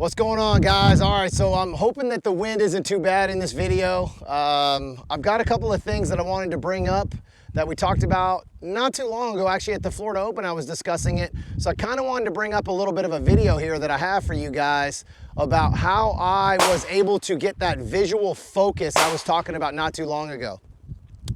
What's going on, guys? All right, so I'm hoping that the wind isn't too bad in this video. I've got a couple of things that I wanted to bring up that we talked about not too long ago. Actually, at the Florida Open, I was discussing it. So I kind of wanted to bring up a little bit of a video here that I have for you guys about how I was able to get that visual focus I was talking about not too long ago.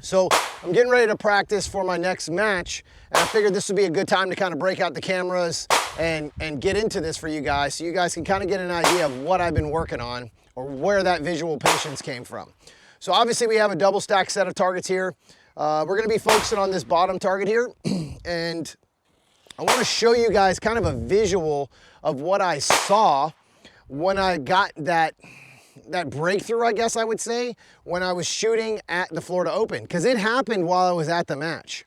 So I'm getting ready to practice for my next match, and I figured this would be a good time to kind of break out the cameras and get into this for you guys, so you guys can kind of get an idea of what I've been working on or where that visual patience came from. So obviously we have a double stack set of targets here. We're going to be focusing on this bottom target here, and I want to show you guys kind of a visual of what I saw when I got that breakthrough, I guess I would say, when I was shooting at the Florida Open, because it happened while I was at the match.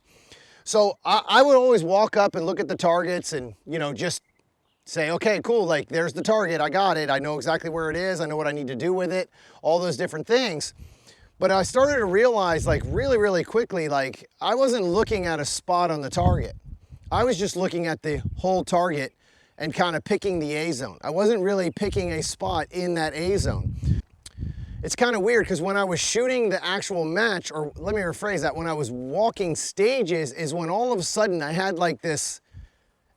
So I would always walk up and look at the targets and, you know, just say, okay, cool, like there's the target, I got it, I know exactly where it is, I know what I need to do with it, all those different things. But I started to realize, like, really quickly, like, I wasn't looking at a spot on the target. I was just looking at the whole target and kind of picking the A zone. I wasn't really picking a spot in that A zone. It's kind of weird because when I was shooting the actual match, or let me rephrase that, when I was walking stages is when all of a sudden I had like this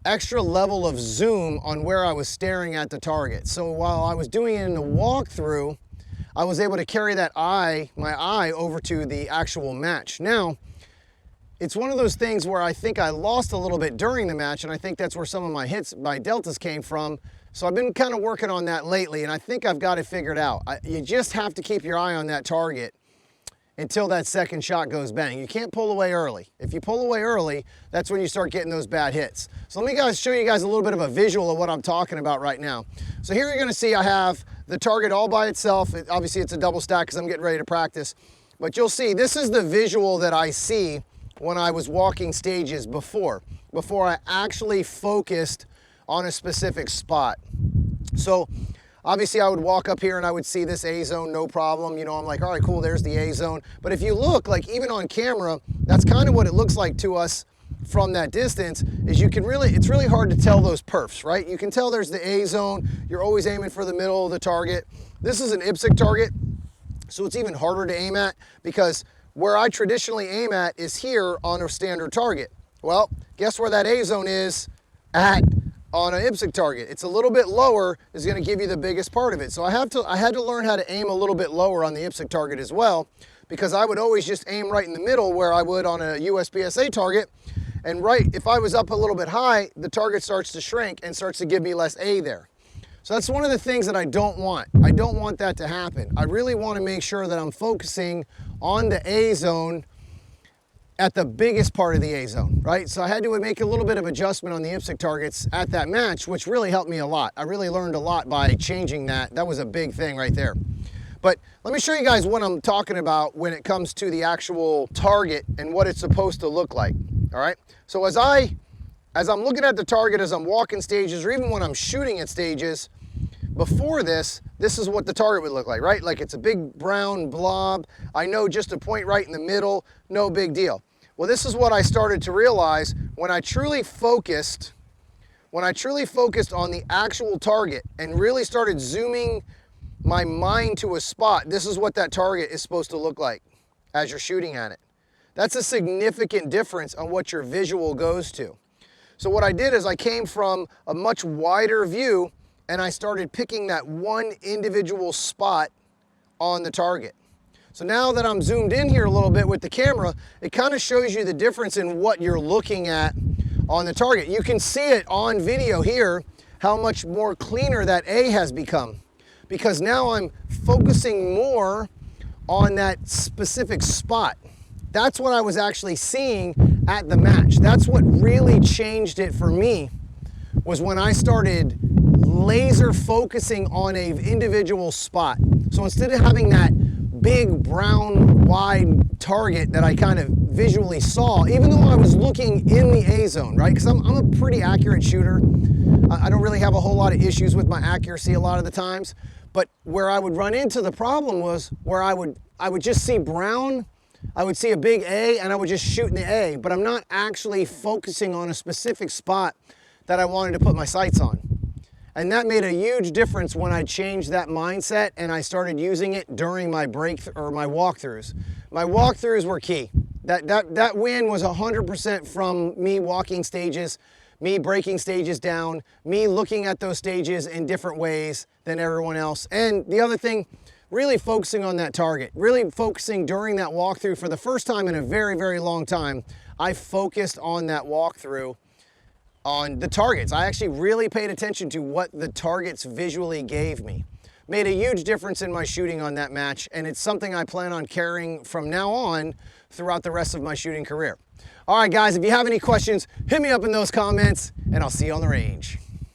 extra level of zoom on where I was staring at the target. So while I was doing it in the walkthrough, I was able to carry that my eye over to the actual match. Now, it's one of those things where I think I lost a little bit during the match, and I think that's where some of my hits, my deltas came from. So I've been kind of working on that lately, and I think I've got it figured out. You just have to keep your eye on that target until that second shot goes bang. You can't pull away early. If you pull away early, that's when you start getting those bad hits. So let me show you guys a little bit of a visual of what I'm talking about right now. So here you're gonna see I have the target all by itself. Obviously it's a double stack because I'm getting ready to practice. But you'll see, this is the visual that I see when I was walking stages before I actually focused on a specific spot. So obviously I would walk up here and I would see this A zone, no problem. You know, I'm like, all right, cool, there's the A zone. But if you look, like even on camera, that's kind of what it looks like to us from that distance, is you can it's really hard to tell those perfs, right? You can tell there's the A zone. You're always aiming for the middle of the target. This is an IPSC target, so it's even harder to aim at, because where I traditionally aim at is here on a standard target. Well, guess where that A zone is at on an IPSC target? It's a little bit lower, is going to give you the biggest part of it. So I had to learn how to aim a little bit lower on the IPSC target as well, because I would always just aim right in the middle where I would on a USPSA target. And if I was up a little bit high, the target starts to shrink and starts to give me less A there. So that's one of the things that I don't want. I don't want that to happen. I really want to make sure that I'm focusing on the A zone at the biggest part of the A zone, right? So I had to make a little bit of adjustment on the IPSC targets at that match, which really helped me a lot. I really learned a lot by changing that. That was a big thing right there. But let me show you guys what I'm talking about when it comes to the actual target and what it's supposed to look like, all right? So as I'm looking at the target, as I'm walking stages, or even when I'm shooting at stages, before this is what the target would look like, right? Like it's a big brown blob. I know just a point right in the middle, no big deal. Well, this is what I started to realize when I truly focused on the actual target and really started zooming my mind to a spot. This is what that target is supposed to look like as you're shooting at it. That's a significant difference on what your visual goes to. So what I did is I came from a much wider view and I started picking that one individual spot on the target. So now that I'm zoomed in here a little bit with the camera, it kind of shows you the difference in what you're looking at on the target. You can see it on video here, how much more cleaner that A has become, because now I'm focusing more on that specific spot. That's what I was actually seeing at the match. That's what really changed it for me, was when I started laser focusing on an individual spot. So instead of having that big brown wide target that I kind of visually saw, even though I was looking in the A zone, right? Because I'm a pretty accurate shooter. I don't really have a whole lot of issues with my accuracy a lot of the times. But where I would run into the problem was where I would just see brown, I would see a big A, and I would just shoot in the A, but I'm not actually focusing on a specific spot that I wanted to put my sights on. And that made a huge difference when I changed that mindset and I started using it during my my walkthroughs. My walkthroughs were key. That win was 100% from me walking stages, me breaking stages down, me looking at those stages in different ways than everyone else. And the other thing, really focusing on that target, really focusing during that walkthrough. For the first time in a very, very long time, I focused on that walkthrough on the targets. I actually really paid attention to what the targets visually gave me. Made a huge difference in my shooting on that match, and it's something I plan on carrying from now on throughout the rest of my shooting career. All right, guys, if you have any questions, hit me up in those comments, and I'll see you on the range.